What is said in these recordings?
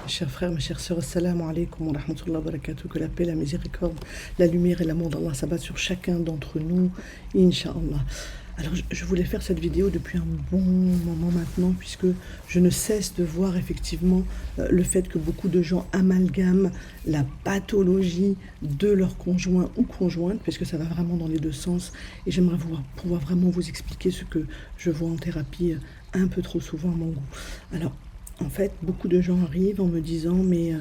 Chers frères, mes chères sœurs, assalamu alaikum wa rahmatullahi wa barakatuh, que la paix, la miséricorde, la lumière et l'amour d'Allah s'abattent sur chacun d'entre nous, Inch'Allah. Alors, je voulais faire cette vidéo depuis un bon moment maintenant, puisque je ne cesse de voir effectivement le fait que beaucoup de gens amalgament la pathologie de leur conjoint ou conjointe, parce que ça va vraiment dans les deux sens, et j'aimerais pouvoir vraiment vous expliquer ce que je vois en thérapie un peu trop souvent à mon goût. Alors, en fait, beaucoup de gens arrivent en me disant mais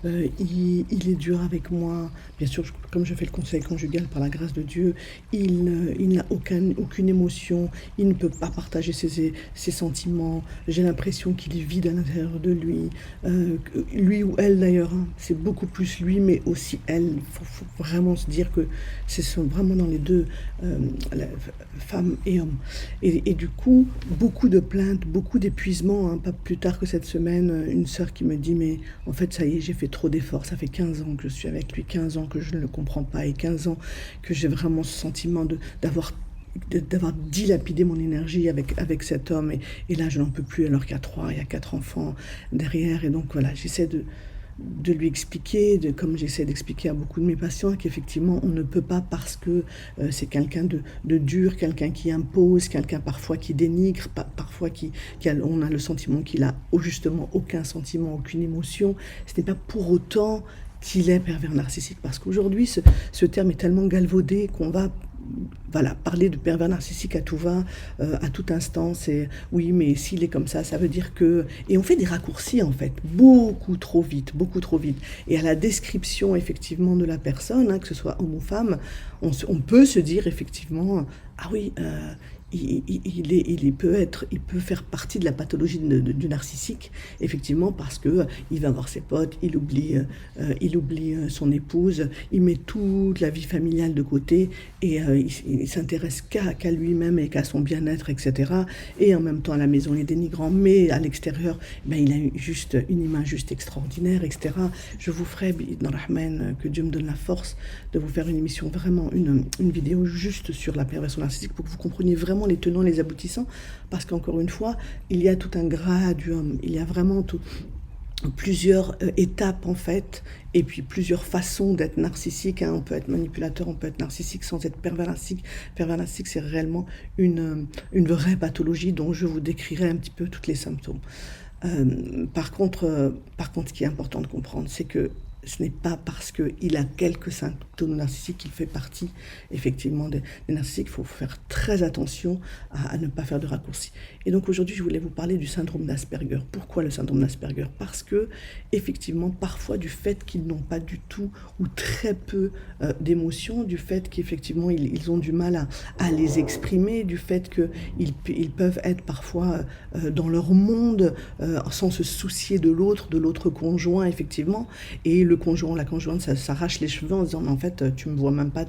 il est dur avec moi. Bien sûr, comme je fais le conseil conjugal par la grâce de Dieu, il n'a aucune émotion, il ne peut pas partager ses sentiments. J'ai l'impression qu'il est vide à l'intérieur de lui. Lui ou elle d'ailleurs, hein, c'est beaucoup plus lui, mais aussi elle. Il faut vraiment se dire que ce sont vraiment dans les deux, femmes et hommes. Et du coup, beaucoup de plaintes, beaucoup d'épuisement. Hein, pas plus tard que cette semaine, une sœur qui me dit mais en fait ça y est, j'ai fait trop d'efforts, ça fait 15 ans que je suis avec lui, 15 ans que je ne le comprends pas et 15 ans que j'ai vraiment ce sentiment d'avoir dilapidé mon énergie avec cet homme et là je n'en peux plus alors qu'il y a 4 enfants derrière et donc voilà, j'essaie de lui expliquer, comme j'essaie d'expliquer à beaucoup de mes patients, qu'effectivement on ne peut pas parce que c'est quelqu'un de dur, quelqu'un qui impose, quelqu'un parfois qui dénigre, parfois on a le sentiment qu'il a justement aucun sentiment, aucune émotion. Ce n'est pas pour autant qu'il est pervers narcissique, parce qu'aujourd'hui ce terme est tellement galvaudé qu'on va parler de pervers narcissique à tout va, à tout instant. C'est oui, mais s'il est comme ça veut dire que... Et on fait des raccourcis, en fait, beaucoup trop vite. Et à la description, effectivement, de la personne, hein, que ce soit homme ou femme, on peut se dire, effectivement, ah oui, il peut faire partie de la pathologie du narcissique, effectivement, parce que il va voir ses potes, il oublie son épouse, il met toute la vie familiale de côté et il s'intéresse qu'à lui-même et qu'à son bien-être, etc. Et en même temps, à la maison, il est dénigrant, mais à l'extérieur, il a juste une image juste extraordinaire, etc. Je vous ferai, dans Rahman, que Dieu me donne la force de vous faire une émission, vraiment une vidéo juste sur la perversion narcissique pour que vous compreniez vraiment les tenants, les aboutissants, parce qu'encore une fois, il y a tout un gradium, il y a vraiment plusieurs étapes en fait, et puis plusieurs façons d'être narcissique. Hein. On peut être manipulateur, on peut être narcissique sans être pervers narcissique. Pervers narcissique, c'est réellement une vraie pathologie dont je vous décrirai un petit peu tous les symptômes. Par contre, ce qui est important de comprendre, c'est que ce n'est pas parce qu'il a quelques symptômes narcissiques qu'il fait partie effectivement des narcissiques. Il faut faire très attention à ne pas faire de raccourcis. Et donc aujourd'hui, je voulais vous parler du syndrome d'Asperger. Pourquoi le syndrome d'Asperger? Parce que effectivement, parfois du fait qu'ils n'ont pas du tout ou très peu d'émotions, du fait qu'effectivement ils ont du mal à les exprimer, du fait qu'ils peuvent être parfois dans leur monde sans se soucier de l'autre conjoint, effectivement, et le conjoint, la conjointe, ça s'arrache les cheveux en disant mais en fait tu me vois même pas,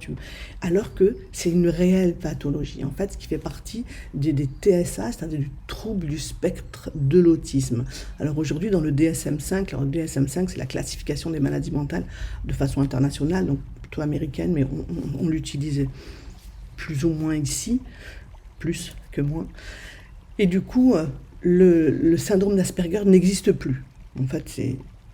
alors que c'est une réelle pathologie en fait, ce qui fait partie des TSA, c'est-à-dire du trouble du spectre de l'autisme. Alors aujourd'hui dans le DSM-5, alors le DSM-5 c'est la classification des maladies mentales de façon internationale, donc plutôt américaine, mais on l'utilise plus ou moins ici, plus que moins, et du coup le syndrome d'Asperger n'existe plus. En fait,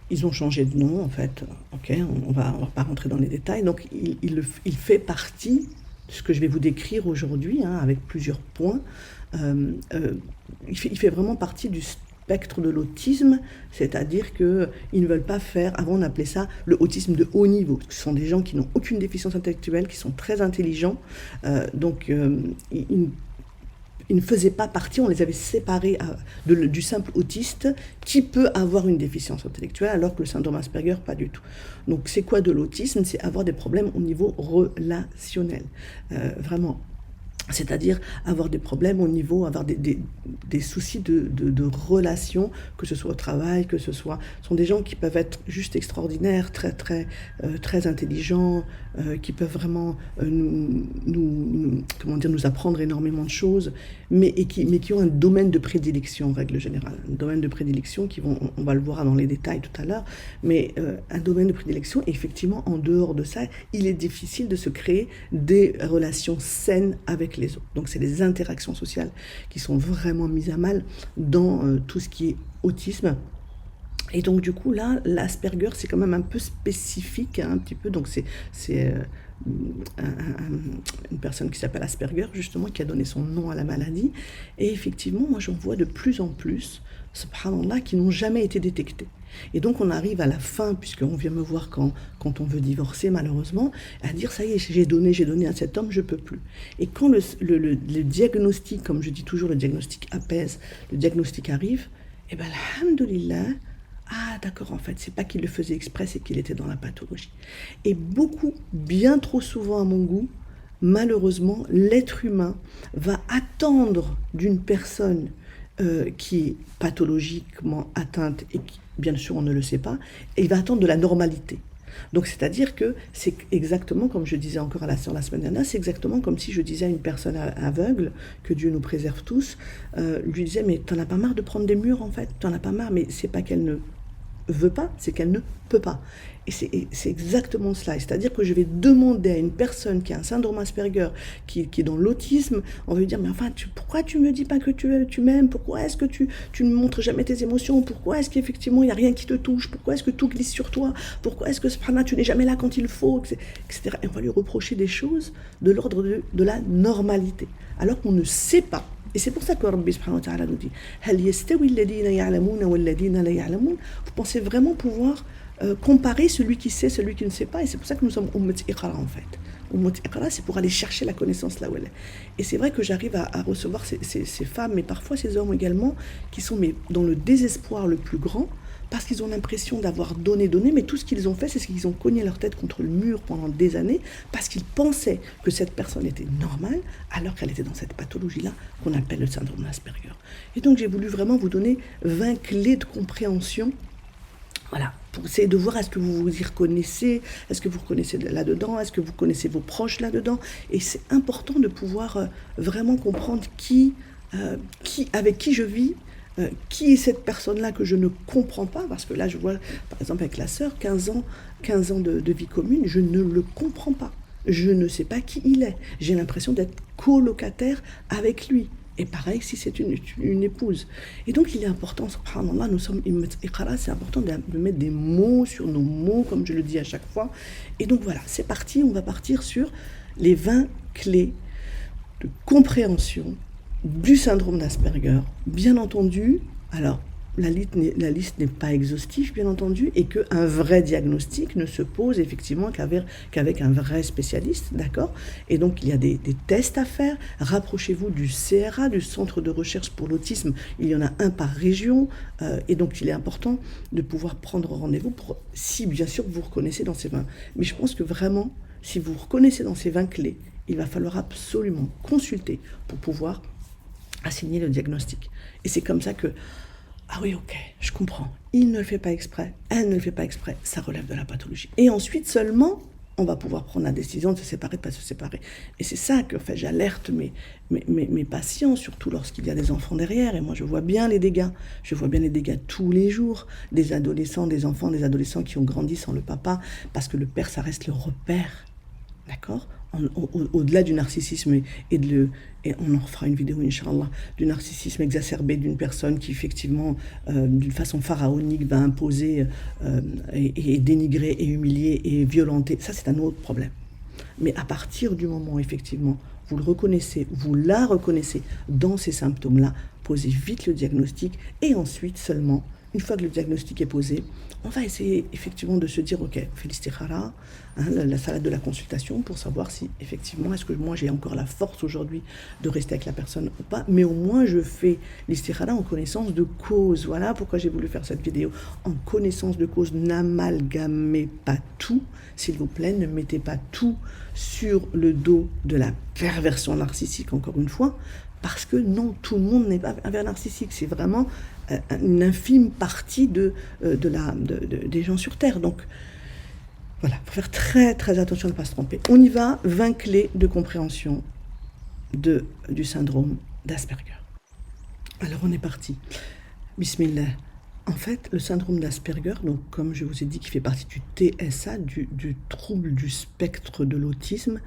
ils ont changé de nom, en fait. Ok, on va pas rentrer dans les détails. Donc, il fait partie de ce que je vais vous décrire aujourd'hui, hein, avec plusieurs points. Il fait vraiment partie du spectre de l'autisme, c'est-à-dire qu'ils ne veulent pas faire, avant on appelait ça le autisme de haut niveau. Ce sont des gens qui n'ont aucune déficience intellectuelle, qui sont très intelligents, donc ils ne faisaient pas partie, on les avait séparés du simple autiste qui peut avoir une déficience intellectuelle, alors que le syndrome Asperger, pas du tout. Donc c'est quoi de l'autisme? C'est avoir des problèmes au niveau relationnel, vraiment. C'est-à-dire avoir des problèmes au niveau, avoir des soucis de relations, que ce soit au travail, ce sont des gens qui peuvent être juste extraordinaires, très intelligents, qui peuvent vraiment nous apprendre énormément de choses, mais qui ont un domaine de prédilection en règle générale. Un domaine de prédilection on va le voir dans les détails tout à l'heure, mais un domaine de prédilection, et effectivement, en dehors de ça, il est difficile de se créer des relations saines avec les autres. Donc c'est les interactions sociales qui sont vraiment mises à mal dans tout ce qui est autisme. Et donc du coup là, l'Asperger c'est quand même un peu spécifique, hein, un petit peu, donc c'est une personne qui s'appelle Asperger justement qui a donné son nom à la maladie. Et effectivement, moi j'en vois de plus en plus, subhanallah, qui n'ont jamais été détectés. Et donc on arrive à la fin, puisqu'on vient me voir quand on veut divorcer malheureusement, à dire ça y est, j'ai donné à cet homme, je peux plus. Et quand le diagnostic, comme je dis toujours, le diagnostic apaise, le diagnostic arrive, et bien alhamdoulilah, ah d'accord, en fait, c'est pas qu'il le faisait exprès, c'est qu'il était dans la pathologie. Et beaucoup, bien trop souvent à mon goût, malheureusement, l'être humain va attendre d'une personne qui est pathologiquement atteinte et qui, bien sûr, on ne le sait pas, et il va attendre de la normalité. Donc, c'est-à-dire que c'est exactement, comme je disais encore à la semaine dernière, c'est exactement comme si je disais à une personne aveugle, que Dieu nous préserve tous, lui disais, mais t'en as pas marre de prendre des murs, en fait, t'en as pas marre, mais c'est pas qu'elle ne veut pas, c'est qu'elle ne peut pas. Et c'est exactement cela. C'est-à-dire que je vais demander à une personne qui a un syndrome Asperger, qui est dans l'autisme, on va lui dire, mais enfin, pourquoi tu me dis pas que tu m'aimes? Pourquoi est-ce que tu ne montres jamais tes émotions? Pourquoi est-ce qu'effectivement, il n'y a rien qui te touche? Pourquoi est-ce que tout glisse sur toi? Pourquoi est-ce que, tu n'es jamais là quand il faut? Etc. Et on va lui reprocher des choses de l'ordre de la normalité. Alors qu'on ne sait pas. Et c'est pour ça que Rabbi subhanahu wa ta'ala nous dit vous pensez vraiment pouvoir comparer celui qui sait, celui qui ne sait pas. Et c'est pour ça que nous sommes Ummat Iqra en fait. Ummat Iqra, c'est pour aller chercher la connaissance là où elle est. Et c'est vrai que j'arrive à recevoir ces femmes, mais parfois ces hommes également, qui sont dans le désespoir le plus grand, parce qu'ils ont l'impression d'avoir donné, mais tout ce qu'ils ont fait, c'est qu'ils ont cogné leur tête contre le mur pendant des années, parce qu'ils pensaient que cette personne était normale, alors qu'elle était dans cette pathologie-là, qu'on appelle le syndrome d'Asperger. Et donc j'ai voulu vraiment vous donner 20 clés de compréhension, voilà, pour essayer de voir est-ce que vous vous y reconnaissez, est-ce que vous reconnaissez là-dedans, est-ce que vous connaissez vos proches là-dedans. Et c'est important de pouvoir vraiment comprendre avec qui je vis, qui est cette personne-là que je ne comprends pas, parce que là je vois, par exemple avec la sœur, 15 ans de vie commune, je ne le comprends pas. Je ne sais pas qui il est. J'ai l'impression d'être colocataire avec lui. Et pareil si c'est une épouse. Et donc il est important, subhanallah, nous sommes iqra, c'est important de mettre des mots sur nos mots, comme je le dis à chaque fois. Et donc voilà, c'est parti, on va partir sur les 20 clés de compréhension du syndrome d'Asperger. Bien entendu, alors la liste n'est pas exhaustive, bien entendu, et qu'un vrai diagnostic ne se pose effectivement qu'avec un vrai spécialiste, d'accord? Et donc, il y a des tests à faire. Rapprochez-vous du CRA, du Centre de recherche pour l'autisme. Il y en a un par région, et donc il est important de pouvoir prendre rendez-vous si, bien sûr, vous reconnaissez dans ces 20. Mais je pense que vraiment, si vous reconnaissez dans ces 20 clés, il va falloir absolument consulter pour pouvoir assigner le diagnostic. Et c'est comme ça que ah oui, ok, je comprends. Il ne le fait pas exprès, elle ne le fait pas exprès, ça relève de la pathologie. Et ensuite seulement, on va pouvoir prendre la décision de se séparer, de ne pas se séparer. Et c'est ça que j'alerte mes patients, surtout lorsqu'il y a des enfants derrière. Et moi, je vois bien les dégâts. Je vois bien les dégâts tous les jours. Des adolescents, des enfants, des adolescents qui ont grandi sans le papa, parce que le père, ça reste le repère. D'accord? Au-delà du narcissisme et on en refera une vidéo, Inch'Allah, du narcissisme exacerbé d'une personne qui, effectivement, d'une façon pharaonique, va imposer et dénigrer et humilier et violenter. Ça, c'est un autre problème. Mais à partir du moment où, effectivement, vous le reconnaissez, vous la reconnaissez dans ces symptômes-là, posez vite le diagnostic et ensuite seulement, une fois que le diagnostic est posé, on va essayer effectivement de se dire, ok, fais l'istikhara, la salade de la consultation, pour savoir si effectivement, est-ce que moi j'ai encore la force aujourd'hui de rester avec la personne ou pas, mais au moins je fais l'istikhara en connaissance de cause. Voilà pourquoi j'ai voulu faire cette vidéo, en connaissance de cause. N'amalgamez pas tout, s'il vous plaît, ne mettez pas tout sur le dos de la perversion narcissique, encore une fois, parce que non, tout le monde n'est pas pervers narcissique, c'est vraiment une infime partie des gens sur Terre. Donc voilà, il faut faire très très attention de ne pas se tromper. On y va, 20 clés de compréhension du syndrome d'Asperger. Alors on est parti. Bismillah. En fait, le syndrome d'Asperger, donc comme je vous ai dit, qui fait partie du TSA, du trouble du spectre de l'autisme,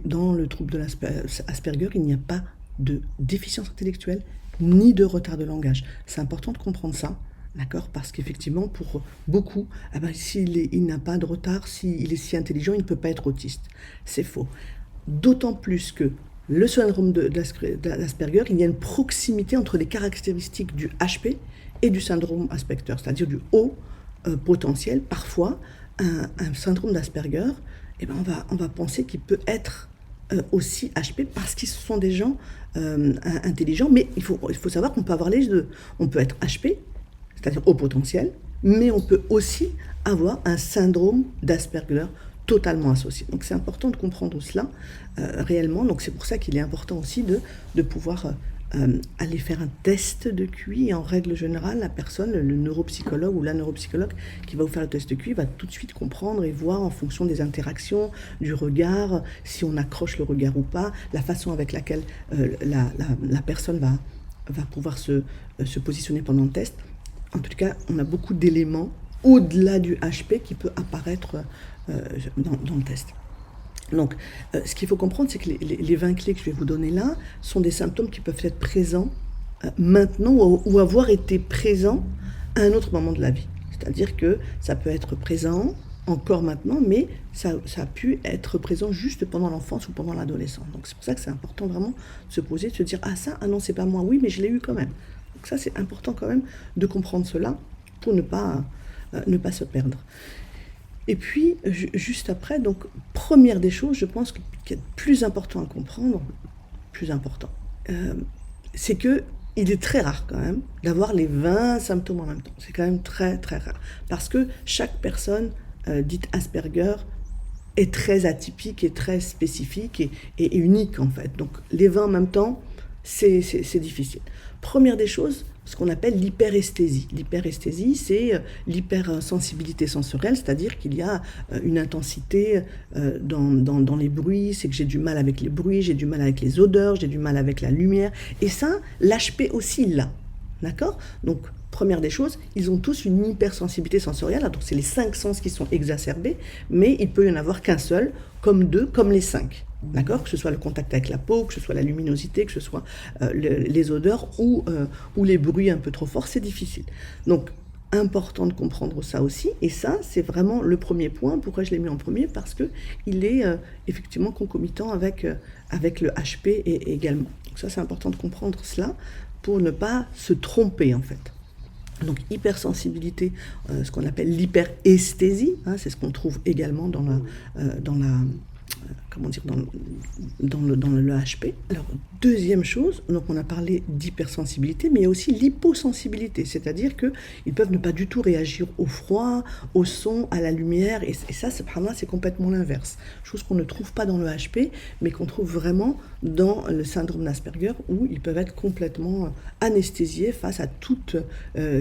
dans le trouble de l'Asperger, il n'y a pas de déficience intellectuelle ni de retard de langage. C'est important de comprendre ça, D'accord? Parce qu'effectivement, pour beaucoup, ah ben, il n'a pas de retard, s'il est si intelligent, il ne peut pas être autiste. C'est faux. D'autant plus que le syndrome d'Asperger, il y a une proximité entre les caractéristiques du HP et du syndrome Asperger, c'est-à-dire du haut potentiel. Parfois, un syndrome d'Asperger, eh ben on va penser qu'il peut être aussi HP parce qu'ils sont des gens intelligents, mais il faut savoir qu'on peut avoir les deux. On peut être HP, c'est-à-dire haut potentiel, mais on peut aussi avoir un syndrome d'Asperger totalement associé. Donc c'est important de comprendre cela réellement. Donc c'est pour ça qu'il est important aussi de pouvoir aller faire un test de QI. Et en règle générale, la personne, le neuropsychologue ou la neuropsychologue qui va vous faire le test de QI va tout de suite comprendre et voir en fonction des interactions, du regard, si on accroche le regard ou pas, la façon avec laquelle la personne va pouvoir se positionner pendant le test. En tout cas, on a beaucoup d'éléments au-delà du HP qui peut apparaître dans le test. Donc, ce qu'il faut comprendre, c'est que les 20 clés que je vais vous donner là sont des symptômes qui peuvent être présents maintenant ou avoir été présents à un autre moment de la vie. C'est-à-dire que ça peut être présent encore maintenant, mais ça a pu être présent juste pendant l'enfance ou pendant l'adolescence. Donc, c'est pour ça que c'est important vraiment de se poser, de se dire « Ah ça, ah non, c'est pas moi, oui, mais je l'ai eu quand même ». Donc ça, c'est important quand même de comprendre cela pour ne pas se perdre. Et puis, juste après, donc, première des choses, je pense qu'il y a de plus important à comprendre, c'est que il est très rare quand même d'avoir les 20 symptômes en même temps. C'est quand même très, très rare. Parce que chaque personne dite Asperger est très atypique et très spécifique et unique en fait. Donc, les 20 en même temps, c'est difficile. Première des choses, ce qu'on appelle l'hyperesthésie. L'hyperesthésie, c'est l'hypersensibilité sensorielle, c'est-à-dire qu'il y a une intensité dans les bruits, c'est que j'ai du mal avec les bruits, j'ai du mal avec les odeurs, j'ai du mal avec la lumière. Et ça, l'HP aussi l'a. D'accord? Donc, première des choses, ils ont tous une hypersensibilité sensorielle. Donc, c'est les 5 sens qui sont exacerbés, mais il peut y en avoir qu'un seul, comme 2, comme les 5. D'accord? Que ce soit le contact avec la peau, que ce soit la luminosité, que ce soit les odeurs ou les bruits un peu trop forts, c'est difficile. Donc, important de comprendre ça aussi. Et ça, c'est vraiment le premier point. Pourquoi je l'ai mis en premier? Parce qu'il est effectivement concomitant avec le HP également. Donc ça, c'est important de comprendre cela pour ne pas se tromper en fait. Donc hypersensibilité, ce qu'on appelle l'hyperesthésie, hein, c'est ce qu'on trouve également dans le HP. Alors, deuxième chose, donc on a parlé d'hypersensibilité, mais il y a aussi l'hyposensibilité, c'est-à-dire qu'ils peuvent ne pas du tout réagir au froid, au son, à la lumière, et ça, c'est complètement l'inverse. Chose qu'on ne trouve pas dans le HP, mais qu'on trouve vraiment dans le syndrome d'Asperger, où ils peuvent être complètement anesthésiés face à toute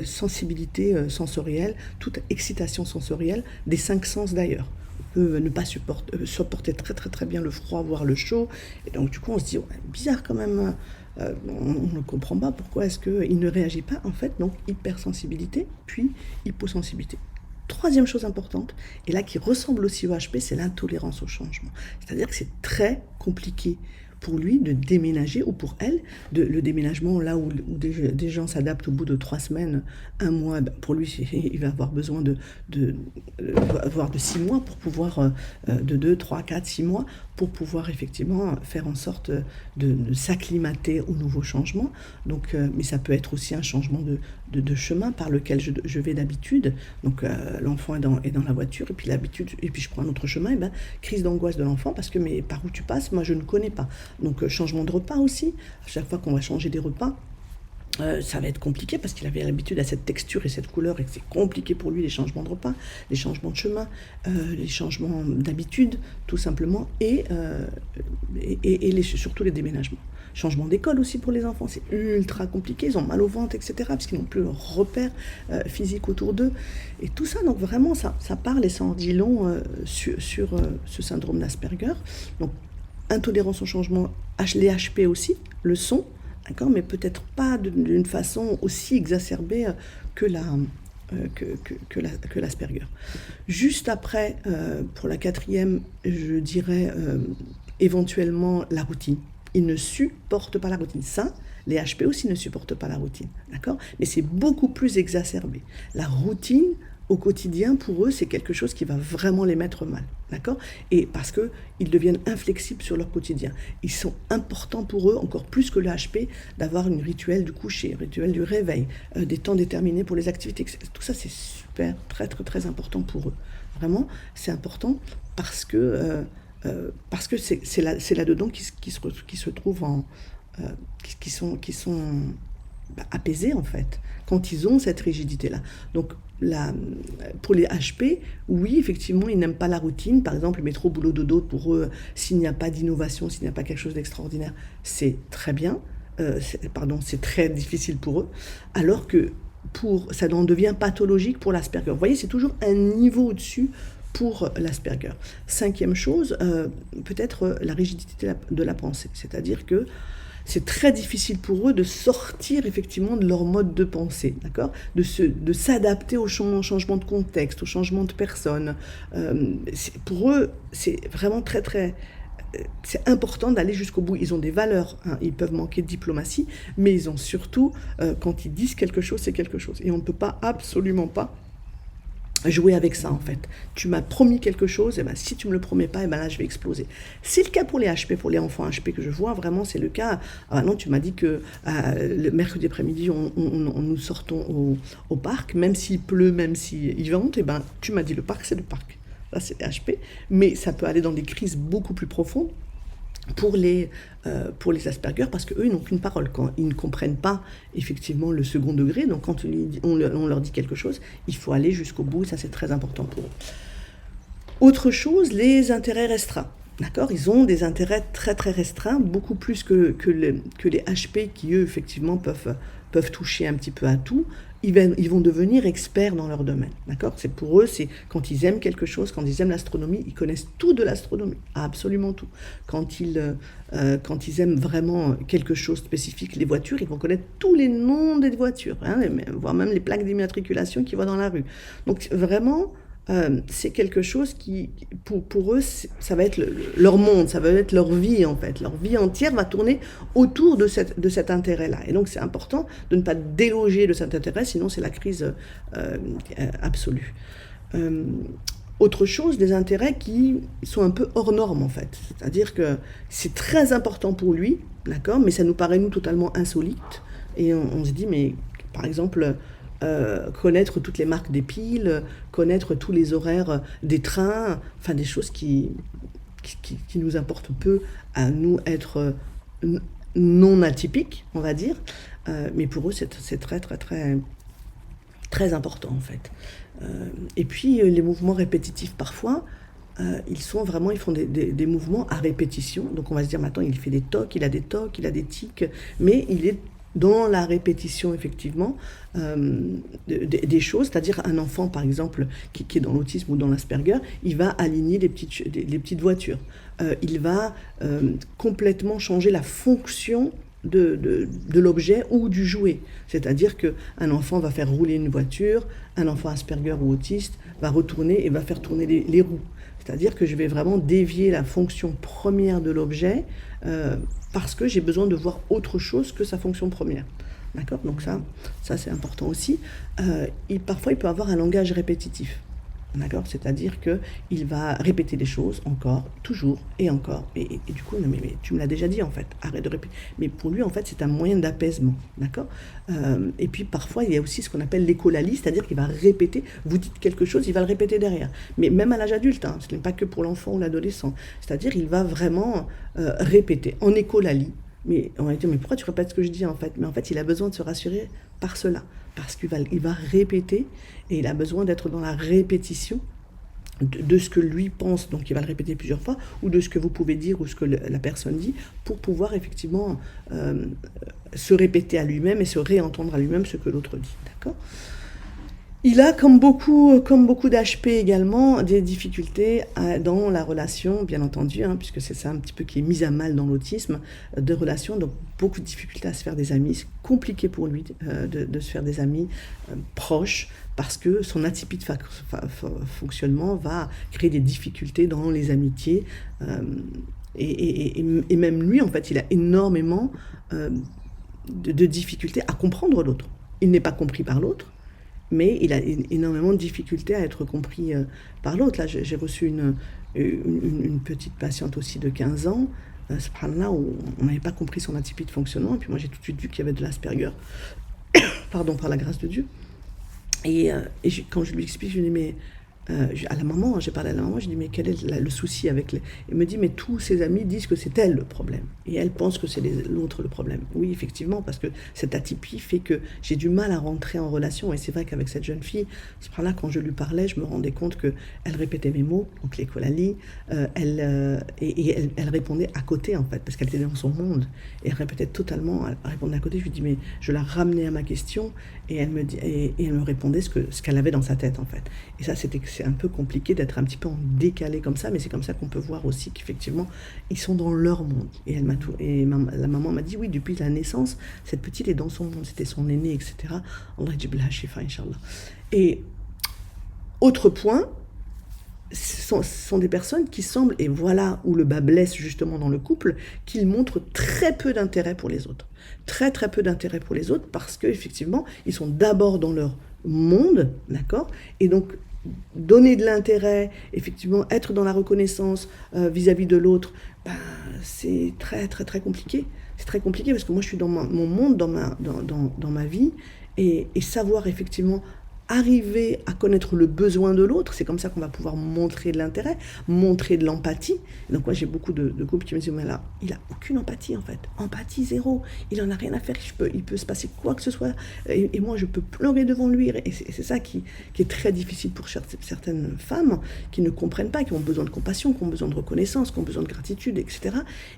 sensibilité sensorielle, toute excitation sensorielle, des 5 sens d'ailleurs. Peut ne pas supporter très très très bien le froid, voire le chaud. Et donc du coup on se dit, ouais, bizarre quand même, on ne comprend pas pourquoi est-ce qu'il ne réagit pas. En fait, donc hypersensibilité, puis hyposensibilité. Troisième chose importante, et là qui ressemble aussi au HP, c'est l'intolérance au changement. C'est-à-dire que c'est très compliqué pour lui de déménager, ou pour elle, le déménagement, là où des gens s'adaptent au bout de 3 semaines, 1 mois, ben pour lui, il va avoir besoin voire de 6 mois pour pouvoir, de 2, 3, 4, 6 mois, pour pouvoir effectivement faire en sorte de s'acclimater au nouveau changement. Donc, mais ça peut être aussi un changement de chemin par lequel je vais d'habitude. Donc, l'enfant est dans la voiture, et puis je prends un autre chemin, et ben, crise d'angoisse de l'enfant, parce que mais par où tu passes, moi je ne connais pas. Donc changement de repas aussi, à chaque fois qu'on va changer des repas, ça va être compliqué parce qu'il avait l'habitude à cette texture et cette couleur et que c'est compliqué pour lui les changements de repas, les changements de chemin, les changements d'habitude tout simplement et surtout les déménagements. Changement d'école aussi pour les enfants, c'est ultra compliqué, ils ont mal au ventre, etc. parce qu'ils n'ont plus leur repère physique autour d'eux. Et tout ça, donc vraiment, ça parle et ça en dit long sur ce syndrome d'Asperger. Donc, intolérance au changement, les HP aussi, le son, d'accord, mais peut-être pas d'une façon aussi exacerbée que l'Asperger. Juste après, pour la 4e, je dirais éventuellement la routine. Il ne supporte pas la routine. Ça, Les HP aussi ne supportent pas la routine, d'accord? Mais c'est beaucoup plus exacerbé. La routine, au quotidien, pour eux, c'est quelque chose qui va vraiment les mettre mal, d'accord? Et parce qu'ils deviennent inflexibles sur leur quotidien. Ils sont importants pour eux, encore plus que le HP, d'avoir un rituel du coucher, un rituel du réveil, des temps déterminés pour les activités. Tout ça, c'est super, très, très, très important pour eux. Vraiment, c'est important parce que c'est là-dedans qui se trouvent qui sont apaisés en fait, quand ils ont cette rigidité-là. Donc pour les HP, oui, effectivement, ils n'aiment pas la routine. Par exemple, le métro, boulot, dodo, pour eux, s'il n'y a pas d'innovation, s'il n'y a pas quelque chose d'extraordinaire, c'est très bien. C'est très difficile pour eux. Alors que ça en devient pathologique pour l'Asperger. Vous voyez, c'est toujours un niveau au-dessus pour l'Asperger. Cinquième chose, peut-être la rigidité de la pensée. C'est-à-dire que c'est très difficile pour eux de sortir effectivement de leur mode de pensée, d'accord, de s'adapter au changement de contexte, au changement de personne. Pour eux, c'est vraiment très, très... C'est important d'aller jusqu'au bout. Ils ont des valeurs, hein. Ils peuvent manquer de diplomatie, mais ils ont surtout, quand ils disent quelque chose, c'est quelque chose. Et on ne peut pas, absolument pas, jouer avec ça en fait. Tu m'as promis quelque chose, et ben si tu me le promets pas, et ben là je vais exploser. C'est le cas pour les HP, pour les enfants HP que je vois, vraiment c'est le cas. Ah non, tu m'as dit que le mercredi après-midi nous sortons au parc, même s'il pleut, même s'il vente, et ben tu m'as dit le parc c'est le parc. Là c'est les HP, mais ça peut aller dans des crises beaucoup plus profondes pour les Asperger, parce qu'eux, ils n'ont qu'une parole. Quand ils ne comprennent pas, effectivement, le second degré, donc quand on leur dit quelque chose, il faut aller jusqu'au bout, ça c'est très important pour eux. Autre chose, les intérêts restreints. D'accord, ils ont des intérêts très très restreints, beaucoup plus que les HP qui, eux, effectivement, peuvent toucher un petit peu à tout. Ils vont devenir experts dans leur domaine. D'accord, c'est pour eux, c'est quand ils aiment quelque chose, quand ils aiment l'astronomie, ils connaissent tout de l'astronomie, absolument tout. Quand ils aiment vraiment quelque chose spécifique, les voitures, ils vont connaître tous les noms des voitures, hein, voire même les plaques d'immatriculation qui voient dans la rue. Donc vraiment, c'est quelque chose qui, pour eux, ça va être leur monde, ça va être leur vie en fait. Leur vie entière va tourner autour de cet intérêt-là. Et donc c'est important de ne pas déloger de cet intérêt, sinon c'est la crise absolue. Autre chose, des intérêts qui sont un peu hors normes en fait. C'est-à-dire que c'est très important pour lui, d'accord, mais ça nous paraît nous totalement insolite. Et on se dit, mais par exemple... connaître toutes les marques des piles, connaître tous les horaires des trains, enfin des choses qui nous importent peu à nous être non atypiques, on va dire, mais pour eux c'est très très très très important en fait. Et puis les mouvements répétitifs parfois, ils font des mouvements à répétition, donc on va se dire maintenant il fait des tocs, il a des tocs, il a des tics, mais il est dans la répétition, effectivement, des choses, c'est-à-dire un enfant, par exemple, qui est dans l'autisme ou dans l'Asperger, il va aligner les petites voitures. Il va complètement changer la fonction de l'objet ou du jouet. C'est-à-dire qu'un enfant va faire rouler une voiture, un enfant Asperger ou autiste va retourner et va faire tourner les roues. C'est-à-dire que je vais vraiment dévier la fonction première de l'objet parce que j'ai besoin de voir autre chose que sa fonction première. D'accord ? Donc ça c'est important aussi. Parfois, il peut avoir un langage répétitif. D'accord ? C'est-à-dire qu'il va répéter des choses encore, toujours et encore. Et du coup, non, mais tu me l'as déjà dit en fait, arrête de répéter. Mais pour lui, en fait, c'est un moyen d'apaisement. D'accord ? Et puis parfois, il y a aussi ce qu'on appelle l'écholalie, c'est-à-dire qu'il va répéter, vous dites quelque chose, il va le répéter derrière. Mais même à l'âge adulte, hein, ce n'est pas que pour l'enfant ou l'adolescent. C'est-à-dire qu'il va vraiment répéter en écholalie. Mais on va dire, mais pourquoi tu répètes ce que je dis en fait ? Mais en fait, il a besoin de se rassurer par cela. Parce qu'il va répéter et il a besoin d'être dans la répétition de ce que lui pense, donc il va le répéter plusieurs fois, ou de ce que vous pouvez dire ou ce que la personne dit, pour pouvoir effectivement se répéter à lui-même et se réentendre à lui-même ce que l'autre dit. D'accord ? Il a, comme beaucoup d'HP également, des difficultés dans la relation, bien entendu, hein, puisque c'est ça un petit peu qui est mis à mal dans l'autisme, de relations, donc beaucoup de difficultés à se faire des amis. C'est compliqué pour lui de se faire des amis proches, parce que son atypie de fonctionnement va créer des difficultés dans les amitiés. Et même lui, en fait, il a énormément de difficulté à comprendre l'autre. Il n'est pas compris par l'autre, mais il a énormément de difficultés à être compris par l'autre. Là, j'ai reçu une petite patiente aussi de 15 ans, subhanallah, où on n'avait pas compris son atypie de fonctionnement, et puis moi j'ai tout de suite vu qu'il y avait de l'Asperger, pardon, par la grâce de Dieu. Et quand je lui explique, je lui dis, mais à la maman, j'ai parlé à la maman, je dis, mais quel est le souci avec les... Elle me dit, mais tous ses amis disent que c'est elle le problème. Et elle pense que c'est l'autre le problème. Oui, effectivement, parce que cette atypie fait que j'ai du mal à rentrer en relation. Et c'est vrai qu'avec cette jeune fille, là, quand je lui parlais, je me rendais compte qu'elle répétait mes mots, donc l'écolalie, elle répondait à côté, en fait, parce qu'elle était dans son monde. Et elle répétait totalement, elle répondait à côté. Je lui dis, mais je la ramenais à ma question, et elle me répondait ce qu'elle avait dans sa tête, en fait. Et ça, c'est un peu compliqué d'être un petit peu en décalé comme ça, mais c'est comme ça qu'on peut voir aussi qu'effectivement, ils sont dans leur monde. Et la maman m'a dit, oui, depuis la naissance, cette petite est dans son monde, c'était son aîné, etc. Allah jibla shifa, Inch'Allah. Et autre point, ce sont des personnes qui semblent, et voilà où le bas blesse justement dans le couple, qu'ils montrent très peu d'intérêt pour les autres. Très très peu d'intérêt pour les autres parce qu'effectivement, ils sont d'abord dans leur monde, d'accord? Et donc, donner de l'intérêt, effectivement, être dans la reconnaissance vis-à-vis de l'autre, c'est très très très compliqué. C'est très compliqué parce que moi je suis dans mon monde, dans ma vie, et savoir effectivement arriver à connaître le besoin de l'autre, c'est comme ça qu'on va pouvoir montrer de l'intérêt, montrer de l'empathie. Donc moi j'ai beaucoup de couples qui me disent, mais là, il a aucune empathie en fait, empathie zéro, il en a rien à faire, il peut se passer quoi que ce soit, et moi je peux pleurer devant lui, et c'est ça qui est très difficile pour certaines femmes, qui ne comprennent pas, qui ont besoin de compassion, qui ont besoin de reconnaissance, qui ont besoin de gratitude, etc.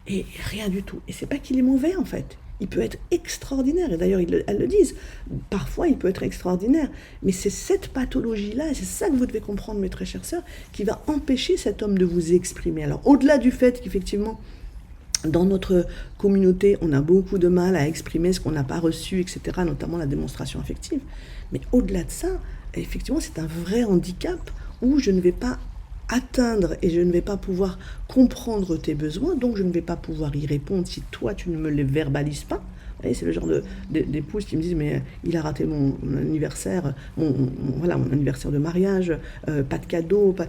Et rien du tout. Et c'est pas qu'il est mauvais en fait. Il peut être extraordinaire, et d'ailleurs elles le disent, parfois il peut être extraordinaire, mais c'est cette pathologie-là, et c'est ça que vous devez comprendre mes très chères sœurs, qui va empêcher cet homme de vous exprimer. Alors au-delà du fait qu'effectivement, dans notre communauté, on a beaucoup de mal à exprimer ce qu'on n'a pas reçu, etc., notamment la démonstration affective, mais au-delà de ça, effectivement c'est un vrai handicap où je ne vais pas atteindre et je ne vais pas pouvoir comprendre tes besoins, donc je ne vais pas pouvoir y répondre si toi tu ne me les verbalises pas. Vous voyez, c'est le genre d'épouses qui me disent, mais il a raté mon anniversaire, voilà, mon anniversaire de mariage, pas de cadeau, pas...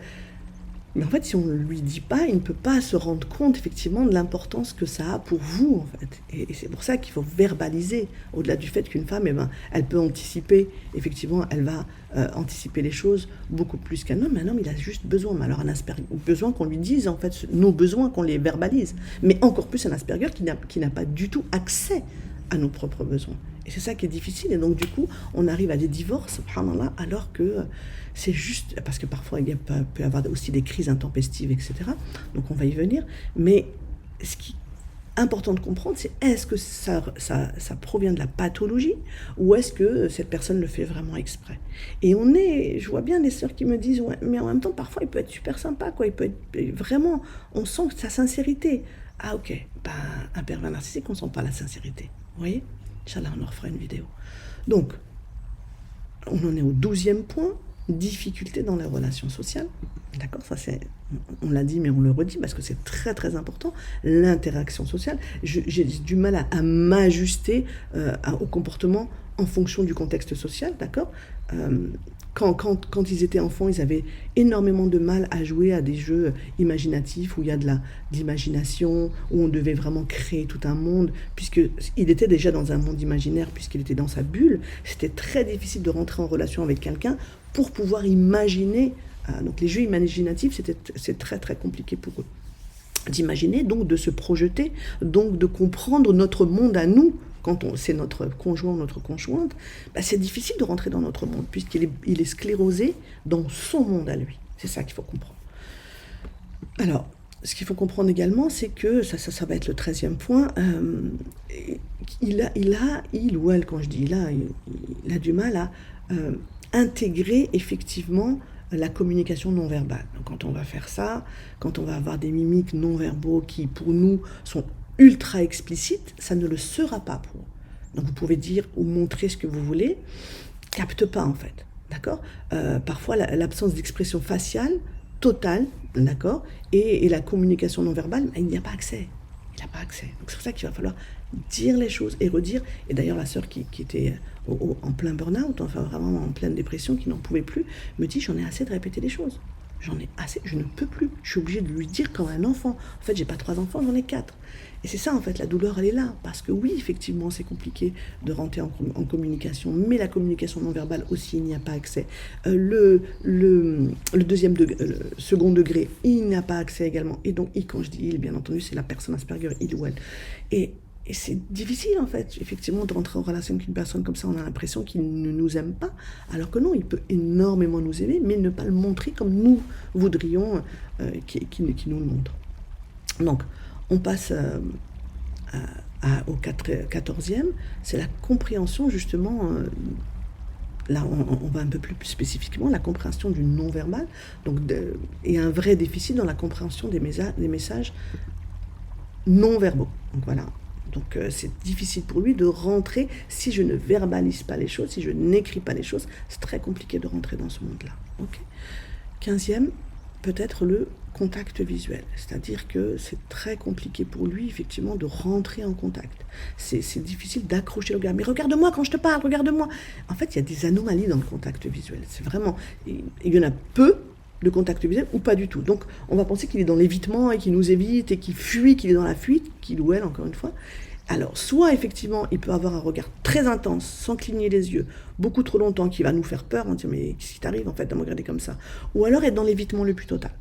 Mais en fait, si on ne lui dit pas, il ne peut pas se rendre compte effectivement de l'importance que ça a pour vous, en fait. Et c'est pour ça qu'il faut verbaliser, au-delà du fait qu'une femme, elle peut anticiper, effectivement, elle va anticiper les choses beaucoup plus qu'un homme. Un homme, il a juste besoin, mais alors un Asperger, besoin qu'on lui dise, en fait, nos besoins, qu'on les verbalise. Mais encore plus un Asperger qui n'a pas du tout accès à nos propres besoins. Et c'est ça qui est difficile. Et donc, du coup, on arrive à des divorces, subhanallah, alors que c'est juste... Parce que parfois, il peut y avoir aussi des crises intempestives, etc. Donc, on va y venir. Mais ce qui est important de comprendre, c'est est-ce que ça provient de la pathologie ou est-ce que cette personne le fait vraiment exprès? Et je vois bien des sœurs qui me disent, ouais, mais en même temps, parfois, il peut être super sympa, quoi. Il peut être vraiment... On sent sa sincérité. Ah, ok. Un pervers narcissique, on ne sent pas la sincérité. Vous voyez? Inch'Allah, on en refera une vidéo. Donc, on en est au 12e point, difficulté dans les relations sociales. D'accord, ça on l'a dit, mais on le redit parce que c'est très très important. L'interaction sociale. J'ai du mal à m'ajuster au comportement en fonction du contexte social, d'accord. Quand ils étaient enfants, ils avaient énormément de mal à jouer à des jeux imaginatifs où il y a de l'imagination, où on devait vraiment créer tout un monde, puisqu'il était déjà dans un monde imaginaire, puisqu'il était dans sa bulle. C'était très difficile de rentrer en relation avec quelqu'un pour pouvoir imaginer. Donc les jeux imaginatifs, c'est très très compliqué pour eux d'imaginer, donc de se projeter, donc de comprendre notre monde à nous. Quand c'est notre conjoint, notre conjointe, c'est difficile de rentrer dans notre monde, puisqu'il est sclérosé dans son monde à lui. C'est ça qu'il faut comprendre. Alors, ce qu'il faut comprendre également, c'est que, ça va être le 13e point, il ou elle, quand je dis il a du mal à intégrer effectivement la communication non verbale. Donc, quand on va faire ça, quand on va avoir des mimiques non verbaux qui, pour nous, sont ultra explicite, ça ne le sera pas pour vous. Donc vous pouvez dire ou montrer ce que vous voulez, capte pas en fait, d'accord. Parfois l'absence d'expression faciale totale, d'accord, et la communication non verbale, il n'y a pas accès. il n'a pas accès. Donc c'est pour ça qu'il va falloir dire les choses et redire. Et d'ailleurs, la sœur qui était en plein burn-out, enfin vraiment en pleine dépression, qui n'en pouvait plus, me dit, j'en ai assez de répéter les choses. J'en ai assez, je ne peux plus. Je suis obligée de lui dire comme un enfant. En fait, j'ai pas 3 enfants, j'en ai 4. Et c'est ça, en fait, la douleur, elle est là. Parce que oui, effectivement, c'est compliqué de rentrer en communication. Mais la communication non verbale aussi, il n'y a pas accès. Le second degré, il n'y a pas accès également. Et donc, quand je dis il, bien entendu, c'est la personne Asperger, il ou elle. Et c'est difficile, en fait, effectivement, de rentrer en relation avec une personne comme ça. On a l'impression qu'il ne nous aime pas. Alors que non, il peut énormément nous aimer, mais ne pas le montrer comme nous voudrions qu'il nous le montre. Donc, on passe au 14e, c'est la compréhension, justement, là on va un peu plus spécifiquement, la compréhension du non-verbal, donc et un vrai déficit dans la compréhension des messages non-verbaux. Donc voilà. Donc c'est difficile pour lui de rentrer, si je ne verbalise pas les choses, si je n'écris pas les choses, c'est très compliqué de rentrer dans ce monde-là. Okay. 15e, peut-être le contact visuel, c'est-à-dire que c'est très compliqué pour lui, effectivement, de rentrer en contact. C'est difficile d'accrocher le regard. Mais regarde-moi quand je te parle, regarde-moi. En fait, il y a des anomalies dans le contact visuel. C'est vraiment... Il y en a peu de contact visuel ou pas du tout. Donc, on va penser qu'il est dans l'évitement et qu'il nous évite et qu'il fuit, qu'il est dans la fuite, qu'il ou elle, encore une fois. Alors, soit, effectivement, il peut avoir un regard très intense, sans cligner les yeux, beaucoup trop longtemps, qui va nous faire peur, on dit, mais qu'est-ce qui t'arrive, en fait, de me regarder comme ça? Ou alors être dans l'évitement le plus total.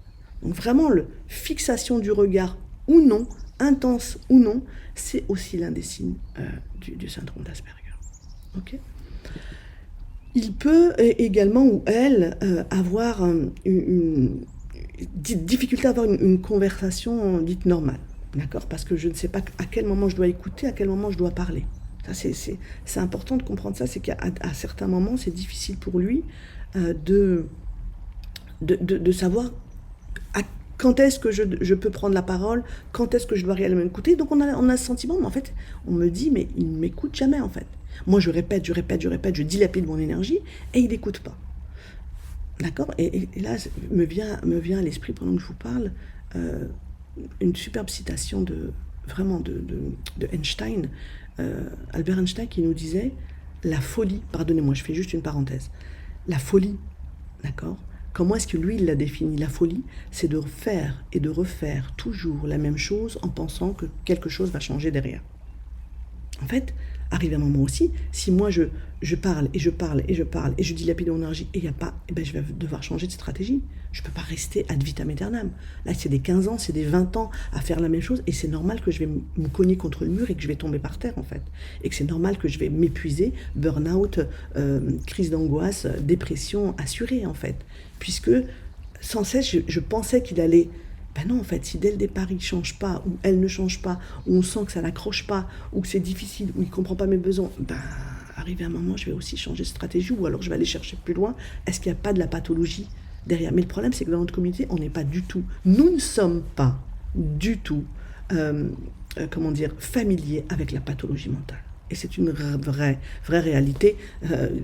Donc, vraiment, la fixation du regard ou non, intense ou non, c'est aussi l'un des signes du syndrome d'Asperger. Ok ? Il peut également, ou elle, avoir une difficulté à avoir une conversation dite normale. D'accord ? Parce que je ne sais pas à quel moment je dois écouter, à quel moment je dois parler. Ça, c'est important de comprendre ça, c'est qu'à certains moments, c'est difficile pour lui de savoir quand est-ce que je peux prendre la parole, quand est-ce que je dois réellement écouter. Donc on a ce sentiment, mais en fait, on me dit, mais il ne m'écoute jamais en fait. Moi je répète, je dilapide mon énergie et il n'écoute pas. D'accord ? Et là, me vient à l'esprit, pendant que je vous parle, une superbe citation de Einstein, Albert Einstein, qui nous disait, la folie, pardonnez-moi, je fais juste une parenthèse, la folie, d'accord ? Comment est-ce que lui, il l'a défini? La folie, c'est de faire et de refaire toujours la même chose en pensant que quelque chose va changer derrière. En fait, arrive un moment aussi, si moi je parle et je parle et je parle et je dilapide mon énergie et il n'y a pas, eh ben je vais devoir changer de stratégie. Je ne peux pas rester ad vitam aeternam. Là, c'est des 15 ans, c'est des 20 ans à faire la même chose et c'est normal que je vais me cogner contre le mur et que je vais tomber par terre en fait. Et que c'est normal que je vais m'épuiser, burn-out, crise d'angoisse, dépression assurée en fait. Puisque sans cesse, je pensais qu'il allait... Ben non, en fait, si dès le départ, il ne change pas, ou elle ne change pas, ou on sent que ça n'accroche pas, ou que c'est difficile, ou il ne comprend pas mes besoins, ben, arrivé à un moment, je vais aussi changer de stratégie, ou alors je vais aller chercher plus loin. Est-ce qu'il n'y a pas de la pathologie derrière? Mais le problème, c'est que dans notre communauté, on n'est pas du tout, nous ne sommes pas du tout, familiers avec la pathologie mentale. Et c'est une vraie réalité.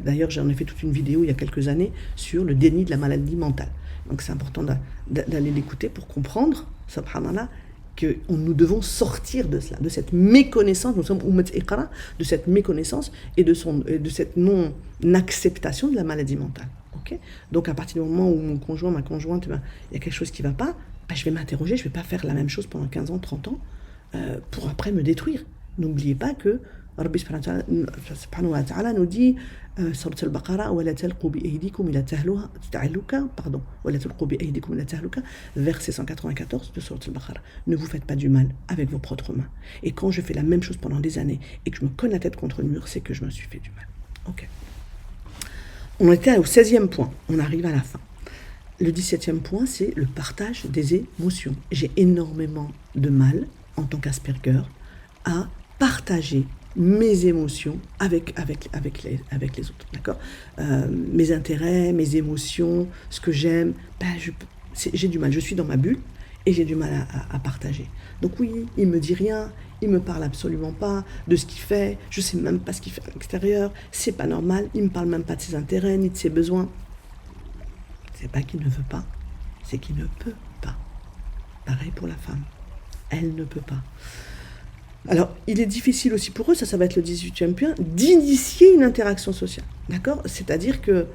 D'ailleurs, j'en ai fait toute une vidéo il y a quelques années sur le déni de la maladie mentale. Donc c'est important d'aller l'écouter pour comprendre, subhanallah, que nous devons sortir de cela, de cette méconnaissance, nous sommes ummat iqra, de cette méconnaissance et de cette non-acceptation de la maladie mentale. Okay? Donc à partir du moment où mon conjoint, ma conjointe, il y a quelque chose qui ne va pas, je vais m'interroger, je ne vais pas faire la même chose pendant 15 ans, 30 ans, pour après me détruire. N'oubliez pas que Rabbi subhanahu wa ta'ala nous dit Surat al-Baqarah ولا تلقوا بأيديكم إلى التهلكة ولا تلقوا بأيديكم إلى التهلكة, verset 194 de Surat al-Baqarah. Ne vous faites pas du mal avec vos propres mains. Et quand je fais la même chose pendant des années et que je me cogne la tête contre le mur, c'est que je me suis fait du mal. Ok. On était au 16e point, on arrive à la fin. Le 17e point, c'est le partage des émotions. J'ai énormément de mal, en tant qu'Asperger, à partager mes émotions avec les autres, d'accord, mes intérêts, mes émotions, ce que j'aime, j'ai du mal, je suis dans ma bulle et j'ai du mal à partager. Donc oui, il me dit rien, il me parle absolument pas de ce qu'il fait, je sais même pas ce qu'il fait à l'extérieur, c'est pas normal, il me parle même pas de ses intérêts ni de ses besoins. C'est pas qu'il ne veut pas, c'est qu'il ne peut pas. Pareil pour la femme, elle ne peut pas. Alors, il est difficile aussi pour eux, ça va être le 18e point, d'initier une interaction sociale. D'accord? C'est-à-dire que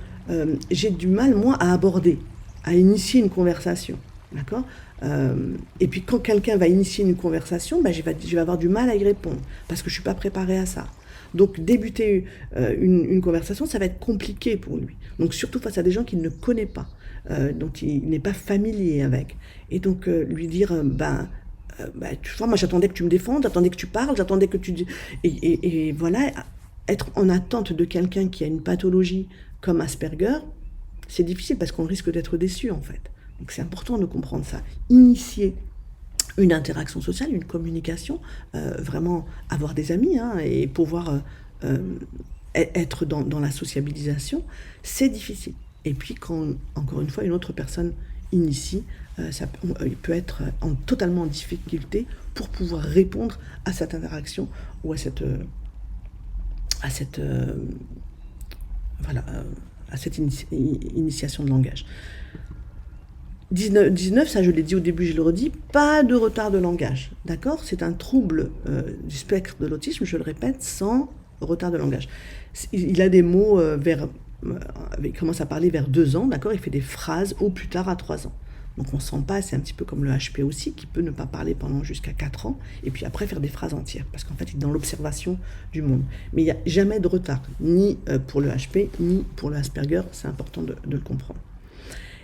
j'ai du mal, moi, à aborder, à initier une conversation. D'accord? Et puis, quand quelqu'un va initier une conversation, je vais avoir du mal à y répondre, parce que je ne suis pas préparée à ça. Donc, débuter une conversation, ça va être compliqué pour lui. Donc, surtout face à des gens qu'il ne connaît pas, dont il n'est pas familier avec. Et donc, lui dire, tu vois, moi j'attendais que tu me défendes, j'attendais que tu parles, j'attendais que tu... Et voilà, être en attente de quelqu'un qui a une pathologie comme Asperger, c'est difficile parce qu'on risque d'être déçu en fait. Donc c'est important de comprendre ça. Initier une interaction sociale, une communication, vraiment avoir des amis et pouvoir être dans la sociabilisation, c'est difficile. Et puis quand, encore une fois, une autre personne initie, il peut être totalement en difficulté pour pouvoir répondre à cette interaction ou à cette initiation de langage. 19, ça je l'ai dit au début, je le redis, pas de retard de langage, d'accord? C'est un trouble du spectre de l'autisme, je le répète, sans retard de langage. Il a des mots il commence à parler vers 2 ans, d'accord? Il fait des phrases au plus tard à 3 ans. Donc on sent pas, c'est un petit peu comme le HP aussi, qui peut ne pas parler pendant jusqu'à 4 ans, et puis après faire des phrases entières, parce qu'en fait il est dans l'observation du monde. Mais il n'y a jamais de retard, ni pour le HP, ni pour le Asperger, c'est important de le comprendre.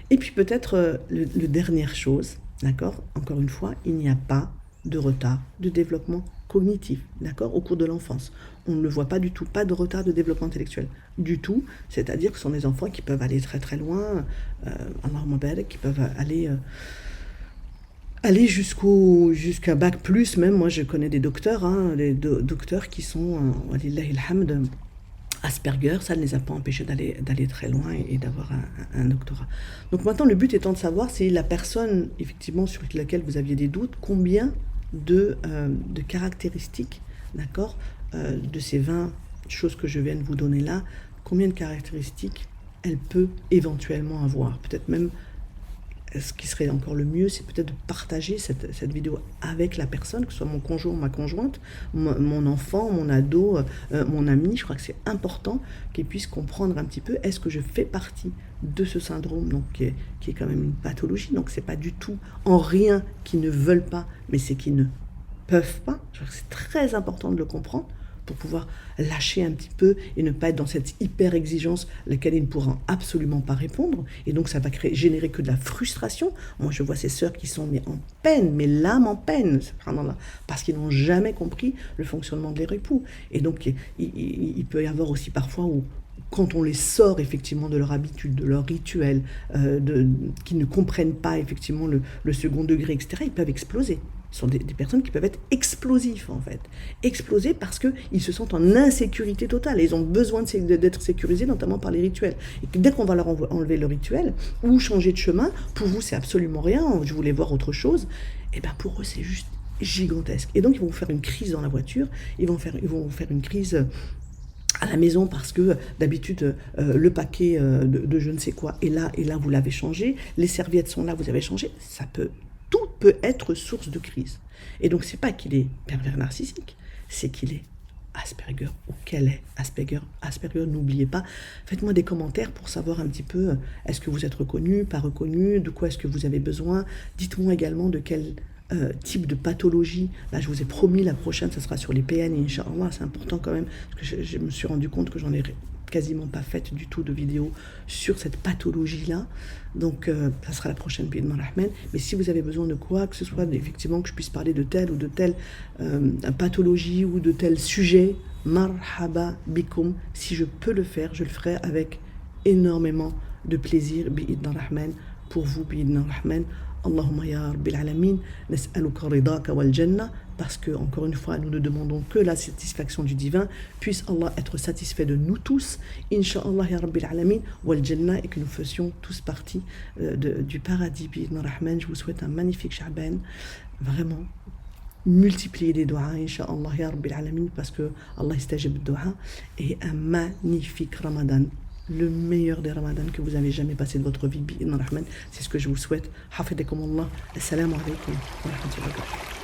Et puis peut-être la dernière chose, d'accord, encore une fois, il n'y a pas de retard de développement cognitif, d'accord, au cours de l'enfance. On ne le voit pas du tout, pas de retard de développement intellectuel, du tout. C'est-à-dire que ce sont des enfants qui peuvent aller très très loin, qui peuvent aller jusqu'à bac plus, même. Moi je connais des docteurs, des docteurs qui sont, walillahi alhamd, Asperger, ça ne les a pas empêchés d'aller très loin et d'avoir un doctorat. Donc maintenant, le but étant de savoir si la personne, effectivement, sur laquelle vous aviez des doutes, combien de caractéristiques, d'accord, de ces 20 choses que je viens de vous donner là, combien de caractéristiques elle peut éventuellement avoir. Peut-être même, ce qui serait encore le mieux, c'est peut-être de partager cette vidéo avec la personne, que ce soit mon conjoint ou ma conjointe, mon enfant, mon ado, mon ami. Je crois que c'est important qu'ils puissent comprendre un petit peu, est-ce que je fais partie de ce syndrome, donc, qui est quand même une pathologie. Donc c'est pas du tout en rien qu'ils ne veulent pas, mais c'est qu'ils ne peuvent pas. Je crois que c'est très important de le comprendre, pour pouvoir lâcher un petit peu et ne pas être dans cette hyper exigence laquelle ils ne pourront absolument pas répondre. Et donc ça va générer que de la frustration. Moi je vois ces sœurs qui sont en peine, mais l'âme en peine, parce qu'ils n'ont jamais compris le fonctionnement de leur époux. Et donc il peut y avoir aussi parfois où, quand on les sort effectivement de leur habitude, de leur rituel, qu'ils ne comprennent pas effectivement le second degré, etc., ils peuvent exploser. Ce sont des personnes qui peuvent être explosifs, en fait. Explosés parce qu'ils se sentent en insécurité totale. Et ils ont besoin d'être sécurisés, notamment par les rituels. Et dès qu'on va leur enlever le rituel, ou changer de chemin, pour vous, c'est absolument rien, je voulais voir autre chose, et bien pour eux, c'est juste gigantesque. Et donc, ils vont vous faire une crise dans la voiture, ils vont vous faire une crise à la maison parce que d'habitude le paquet de je ne sais quoi est là, et là vous l'avez changé, les serviettes sont là, vous avez changé, tout peut être source de crise. Et donc c'est pas qu'il est pervers narcissique, c'est qu'il est Asperger, ou qu'elle est Asperger. Asperger, n'oubliez pas, faites-moi des commentaires pour savoir un petit peu, est-ce que vous êtes reconnu, pas reconnu, de quoi est-ce que vous avez besoin, dites-moi également de quel type de pathologie. Là je vous ai promis, la prochaine ça sera sur les PN, et Inch'Allah, c'est important quand même, parce que je me suis rendu compte que j'en ai quasiment pas faite du tout de vidéos sur cette pathologie-là. Donc, ça sera la prochaine Bidna Rahman. Mais si vous avez besoin de quoi que ce soit, effectivement, que je puisse parler de telle ou de telle pathologie ou de tel sujet, marhaba bikum, si je peux le faire, je le ferai avec énormément de plaisir, Bidna Rahman, pour vous, Bidna Rahman. Allahumma ya Rabbil Alamin, nas'aluka ridaka wal jannah, parce que, encore une fois, nous ne demandons que la satisfaction du divin. Puisse Allah être satisfait de nous tous, Inch'Allah ya Rabbil Alamin, wal jannah, et que nous fassions tous partie du paradis, bi'idna Rahman. Je vous souhaite un magnifique Sha'ban, vraiment. Multipliez les doigts, Inch'Allah ya Rabbil Alamin, parce que Allah istajib doigts, et un magnifique Ramadan. Le meilleur des ramadans que vous avez jamais passé de votre vie, bi'idna Rahman. C'est ce que je vous souhaite. Hafidhakum Allah. Assalamu alaikum wa rahmatullahi wa barakatuh.